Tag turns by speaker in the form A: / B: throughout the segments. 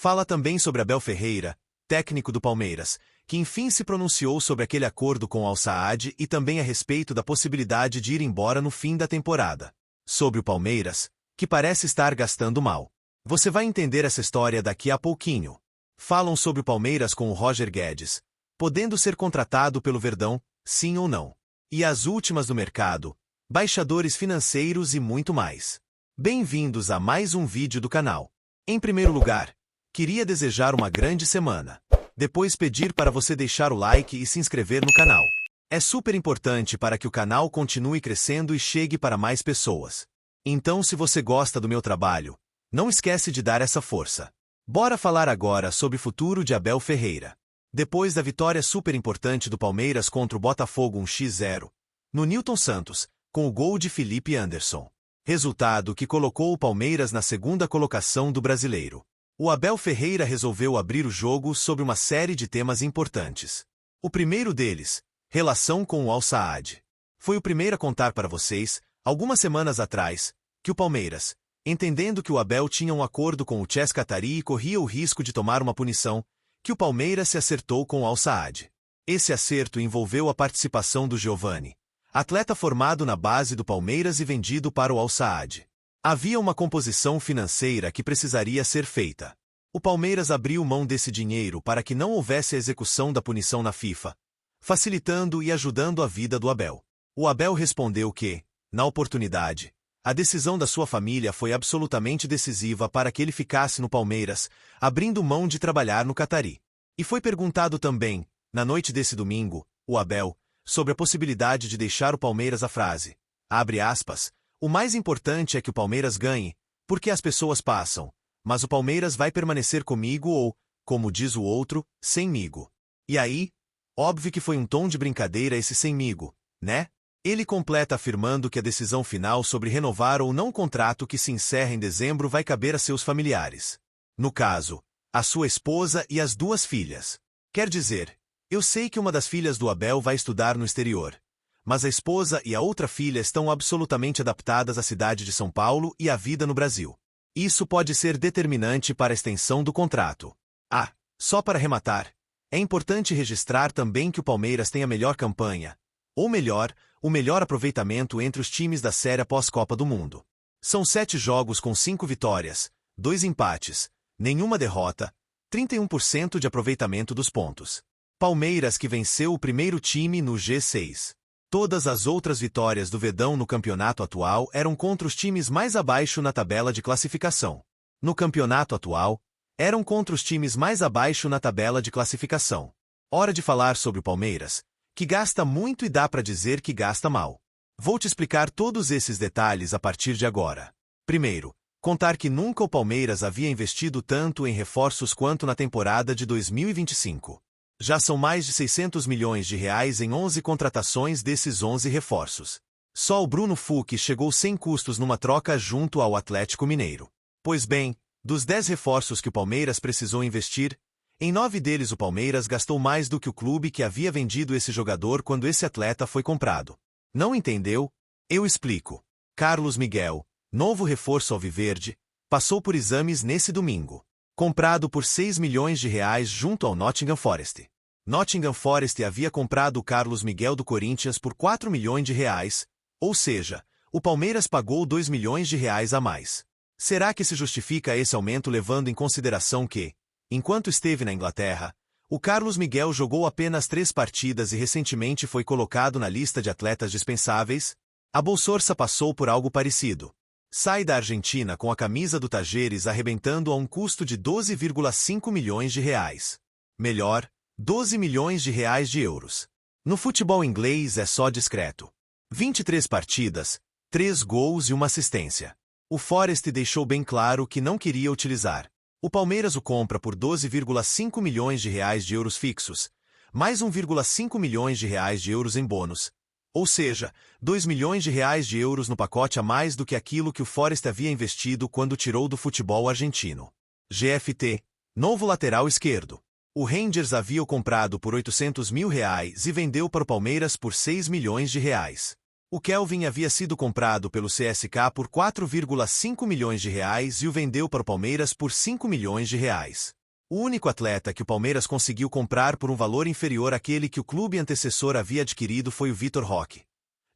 A: Fala também sobre Abel Ferreira, técnico do Palmeiras, que enfim se pronunciou sobre aquele acordo com o Al-Saad e também a respeito da possibilidade de ir embora no fim da temporada. Sobre o Palmeiras, que parece estar gastando mal. Você vai entender essa história daqui a pouquinho. Falam sobre o Palmeiras com o Roger Guedes, podendo ser contratado pelo Verdão, sim ou não. E as últimas do mercado, baixadores financeiros e muito mais. Bem-vindos a mais um vídeo do canal. Em primeiro lugar, queria desejar uma grande semana. Depois pedir para você deixar o like e se inscrever no canal. É super importante para que o canal continue crescendo e chegue para mais pessoas. Então, se você gosta do meu trabalho, não esquece de dar essa força. Bora falar agora sobre o futuro de Abel Ferreira. Depois da vitória super importante do Palmeiras contra o Botafogo 1-0, no Newton Santos, com o gol de Felipe Anderson. Resultado que colocou o Palmeiras na segunda colocação do Brasileiro. O Abel Ferreira resolveu abrir o jogo sobre uma série de temas importantes. O primeiro deles, relação com o Al-Saad. Foi o primeiro a contar para vocês, algumas semanas atrás, que o Palmeiras, entendendo que o Abel tinha um acordo com o Chess Qatari e corria o risco de tomar uma punição, que o Palmeiras se acertou com o Al-Saad. Esse acerto envolveu a participação do Giovani, atleta formado na base do Palmeiras e vendido para o Al-Saad. Havia uma composição financeira que precisaria ser feita. O Palmeiras abriu mão desse dinheiro para que não houvesse a execução da punição na FIFA, facilitando e ajudando a vida do Abel. O Abel respondeu que, na oportunidade, a decisão da sua família foi absolutamente decisiva para que ele ficasse no Palmeiras, abrindo mão de trabalhar no Qatari. E foi perguntado também, na noite desse domingo, o Abel, sobre a possibilidade de deixar o Palmeiras a frase, abre aspas, o mais importante é que o Palmeiras ganhe, porque as pessoas passam, mas o Palmeiras vai permanecer comigo ou, como diz o outro, semmigo. E aí, óbvio que foi um tom de brincadeira esse semmigo, né? Ele completa afirmando que a decisão final sobre renovar ou não o contrato que se encerra em dezembro vai caber a seus familiares. No caso, a sua esposa e as duas filhas. Quer dizer, eu sei que uma das filhas do Abel vai estudar no exterior, mas a esposa e a outra filha estão absolutamente adaptadas à cidade de São Paulo e à vida no Brasil. Isso pode ser determinante para a extensão do contrato. Ah, só para arrematar, é importante registrar também que o Palmeiras tem a melhor campanha, ou melhor, o melhor aproveitamento entre os times da série após Copa do Mundo. São 7 jogos com 5 vitórias, 2 empates, nenhuma derrota, 31% de aproveitamento dos pontos. Palmeiras que venceu o primeiro time no G6. Todas as outras vitórias do Verdão no campeonato atual eram contra os times mais abaixo na tabela de classificação. No campeonato atual, eram contra os times mais abaixo na tabela de classificação. Hora de falar sobre o Palmeiras, que gasta muito e dá para dizer que gasta mal. Vou te explicar todos esses detalhes a partir de agora. Primeiro, contar que nunca o Palmeiras havia investido tanto em reforços quanto na temporada de 2025. Já são mais de 600 milhões de reais em 11 contratações desses 11 reforços. Só o Bruno Fux chegou sem custos numa troca junto ao Atlético Mineiro. Pois bem, dos 10 reforços que o Palmeiras precisou investir, em 9 deles o Palmeiras gastou mais do que o clube que havia vendido esse jogador quando esse atleta foi comprado. Não entendeu? Eu explico. Carlos Miguel, novo reforço alviverde, passou por exames nesse domingo. Comprado por 6 milhões de reais junto ao Nottingham Forest. Nottingham Forest havia comprado o Carlos Miguel do Corinthians por 4 milhões de reais, ou seja, o Palmeiras pagou 2 milhões de reais a mais. Será que se justifica esse aumento levando em consideração que, enquanto esteve na Inglaterra, o Carlos Miguel jogou apenas 3 partidas e recentemente foi colocado na lista de atletas dispensáveis? A Bolsorça passou por algo parecido. Sai da Argentina com a camisa do Tajeres arrebentando a um custo de 12,5 milhões de reais. Melhor, 12 milhões de reais de euros. No futebol inglês é só discreto. 23 partidas, 3 gols e uma assistência. O Forest deixou bem claro que não queria utilizar. O Palmeiras o compra por 12,5 milhões de reais de euros fixos, mais 1,5 milhões de reais de euros em bônus. Ou seja, 2 milhões de reais de euros no pacote a mais do que aquilo que o Forest havia investido quando tirou do futebol argentino. GFT, novo lateral esquerdo. O Rangers havia o comprado por 800 mil reais e vendeu para o Palmeiras por 6 milhões de reais. O Kelvin havia sido comprado pelo CSKA por 4,5 milhões de reais e o vendeu para o Palmeiras por 5 milhões de reais. O único atleta que o Palmeiras conseguiu comprar por um valor inferior àquele que o clube antecessor havia adquirido foi o Vitor Roque.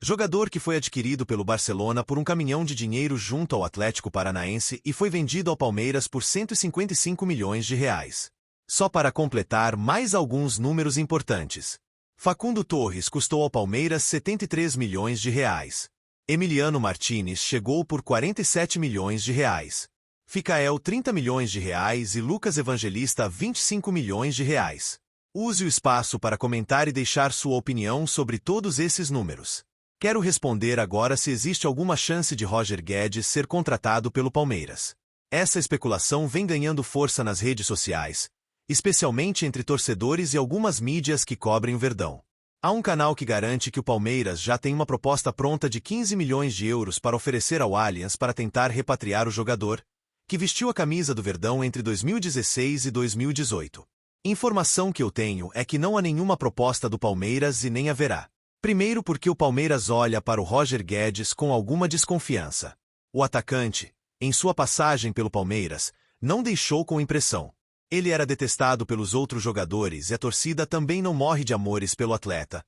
A: Jogador que foi adquirido pelo Barcelona por um caminhão de dinheiro junto ao Atlético Paranaense e foi vendido ao Palmeiras por 155 milhões de reais. Só para completar mais alguns números importantes. Facundo Torres custou ao Palmeiras 73 milhões de reais. Emiliano Martínez chegou por 47 milhões de reais. Ficael 30 milhões de reais e Lucas Evangelista 25 milhões de reais. Use o espaço para comentar e deixar sua opinião sobre todos esses números. Quero responder agora se existe alguma chance de Roger Guedes ser contratado pelo Palmeiras. Essa especulação vem ganhando força nas redes sociais, especialmente entre torcedores e algumas mídias que cobrem o Verdão. Há um canal que garante que o Palmeiras já tem uma proposta pronta de 15 milhões de euros para oferecer ao Allianz para tentar repatriar o jogador, que vestiu a camisa do Verdão entre 2016 e 2018. Informação que eu tenho é que não há nenhuma proposta do Palmeiras e nem haverá. Primeiro porque o Palmeiras olha para o Roger Guedes com alguma desconfiança. O atacante, em sua passagem pelo Palmeiras, não deixou com impressão. Ele era detestado pelos outros jogadores e a torcida também não morre de amores pelo atleta,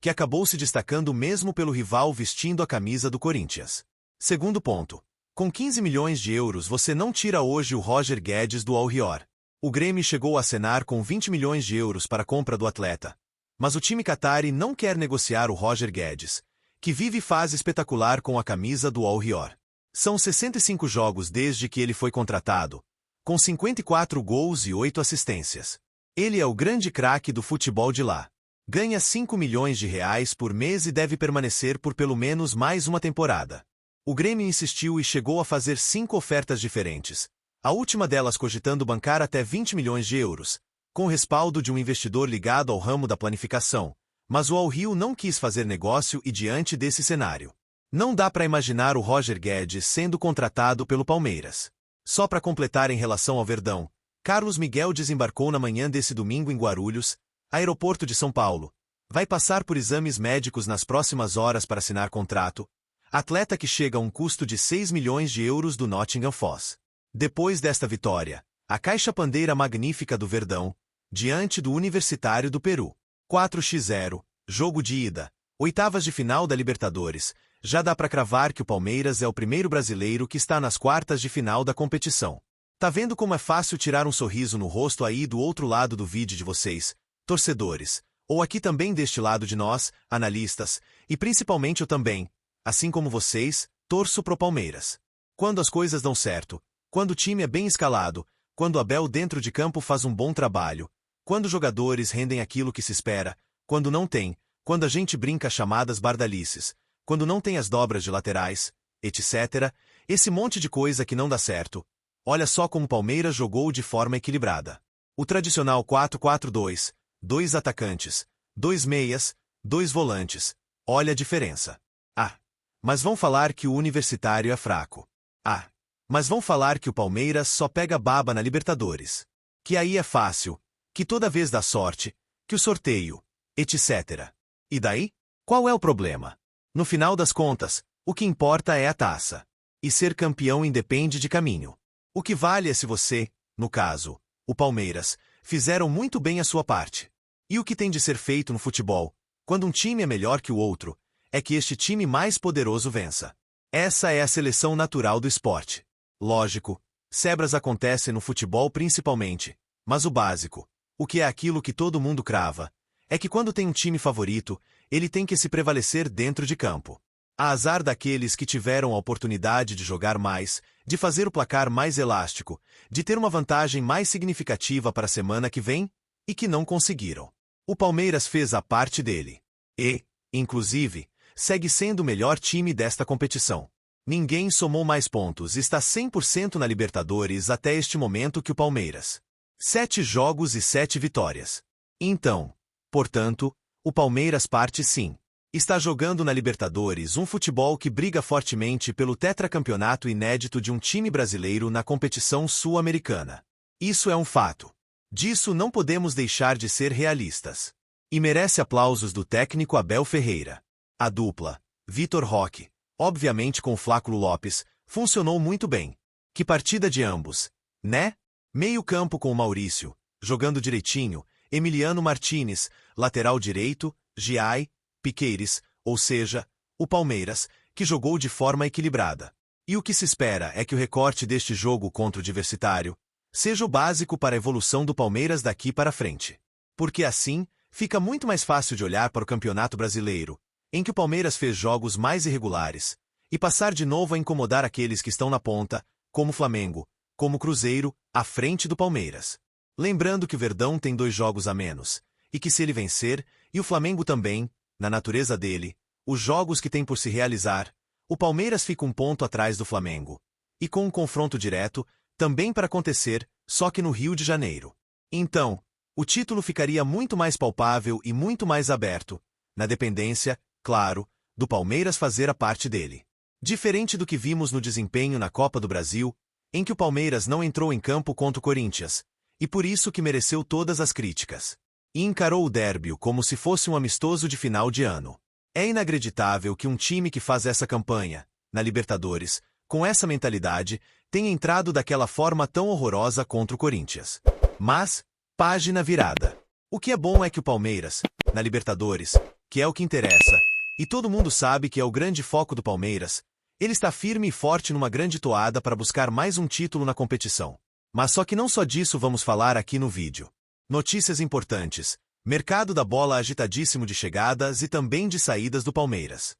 A: que acabou se destacando mesmo pelo rival vestindo a camisa do Corinthians. Segundo ponto. Com 15 milhões de euros você não tira hoje o Roger Guedes do Al Hilal. O Grêmio chegou a acenar com 20 milhões de euros para a compra do atleta. Mas o time qatari não quer negociar o Roger Guedes, que vive fase espetacular com a camisa do Al Hilal. São 65 jogos desde que ele foi contratado, com 54 gols e 8 assistências. Ele é o grande craque do futebol de lá. Ganha 5 milhões de reais por mês e deve permanecer por pelo menos mais uma temporada. O Grêmio insistiu e chegou a fazer 5 ofertas diferentes, a última delas cogitando bancar até 20 milhões de euros, com respaldo de um investidor ligado ao ramo da planificação, mas o Al Hilal não quis fazer negócio e diante desse cenário, não dá para imaginar o Roger Guedes sendo contratado pelo Palmeiras. Só para completar em relação ao Verdão, Carlos Miguel desembarcou na manhã desse domingo em Guarulhos, aeroporto de São Paulo. Vai passar por exames médicos nas próximas horas para assinar contrato. Atleta que chega a um custo de 6 milhões de euros do Nottingham Forest. Depois desta vitória, a caixa pandeira magnífica do Verdão, diante do Universitário do Peru. 4-0, jogo de ida, oitavas de final da Libertadores. Já dá para cravar que o Palmeiras é o primeiro brasileiro que está nas quartas de final da competição. Tá vendo como é fácil tirar um sorriso no rosto aí do outro lado do vídeo de vocês, torcedores, ou aqui também deste lado de nós, analistas, e principalmente eu também, assim como vocês, torço pro Palmeiras. Quando as coisas dão certo, quando o time é bem escalado, quando o Abel dentro de campo faz um bom trabalho, quando os jogadores rendem aquilo que se espera, quando não tem, quando a gente brinca chamadas bardalices, quando não tem as dobras de laterais, etc., esse monte de coisa que não dá certo. Olha só como o Palmeiras jogou de forma equilibrada. O tradicional 4-4-2, 2 atacantes, 2 meias, 2 volantes. Olha a diferença. Ah, mas vão falar que o Universitário é fraco. Ah, mas vão falar que o Palmeiras só pega baba na Libertadores. Que aí é fácil, que toda vez dá sorte, que o sorteio, etc. E daí? Qual é o problema? No final das contas, o que importa é a taça. E ser campeão independe de caminho. O que vale é se você, no caso, o Palmeiras, fizeram muito bem a sua parte. E o que tem de ser feito no futebol, quando um time é melhor que o outro, é que este time mais poderoso vença. Essa é a seleção natural do esporte. Lógico, zebras acontecem no futebol principalmente, mas o básico, o que é aquilo que todo mundo crava, é que quando tem um time favorito, ele tem que se prevalecer dentro de campo. A azar daqueles que tiveram a oportunidade de jogar mais, de fazer o placar mais elástico, de ter uma vantagem mais significativa para a semana que vem, e que não conseguiram. O Palmeiras fez a parte dele. E, inclusive, segue sendo o melhor time desta competição. Ninguém somou mais pontos e está 100% na Libertadores até este momento que o Palmeiras. 7 jogos e 7 vitórias. Então, portanto, o Palmeiras parte sim. Está jogando na Libertadores um futebol que briga fortemente pelo tetracampeonato inédito de um time brasileiro na competição sul-americana. Isso é um fato. Disso não podemos deixar de ser realistas. E merece aplausos do técnico Abel Ferreira. A dupla, Vitor Roque, obviamente com o Flávio Lopes, funcionou muito bem. Que partida de ambos, né? Meio-campo com o Maurício, jogando direitinho, Emiliano Martínez, lateral direito, Giai, Piqueires, ou seja, o Palmeiras, que jogou de forma equilibrada. E o que se espera é que o recorte deste jogo contra o Diversitário seja o básico para a evolução do Palmeiras daqui para frente. Porque assim, fica muito mais fácil de olhar para o Campeonato Brasileiro, em que o Palmeiras fez jogos mais irregulares, e passar de novo a incomodar aqueles que estão na ponta, como o Flamengo, como o Cruzeiro, à frente do Palmeiras. Lembrando que o Verdão tem 2 jogos a menos, e que se ele vencer, e o Flamengo também, na natureza dele, os jogos que tem por se realizar, o Palmeiras fica 1 ponto atrás do Flamengo. E com um confronto direto, também para acontecer, só que no Rio de Janeiro. Então, o título ficaria muito mais palpável e muito mais aberto, na dependência, claro, do Palmeiras fazer a parte dele. Diferente do que vimos no desempenho na Copa do Brasil, em que o Palmeiras não entrou em campo contra o Corinthians, e por isso que mereceu todas as críticas. E encarou o dérbio como se fosse um amistoso de final de ano. É inacreditável que um time que faz essa campanha, na Libertadores, com essa mentalidade, tenha entrado daquela forma tão horrorosa contra o Corinthians. Mas, página virada. O que é bom é que o Palmeiras, na Libertadores, que é o que interessa, e todo mundo sabe que é o grande foco do Palmeiras, ele está firme e forte numa grande toada para buscar mais um título na competição. Mas só que não só disso vamos falar aqui no vídeo. Notícias importantes. Mercado da bola agitadíssimo de chegadas e também de saídas do Palmeiras.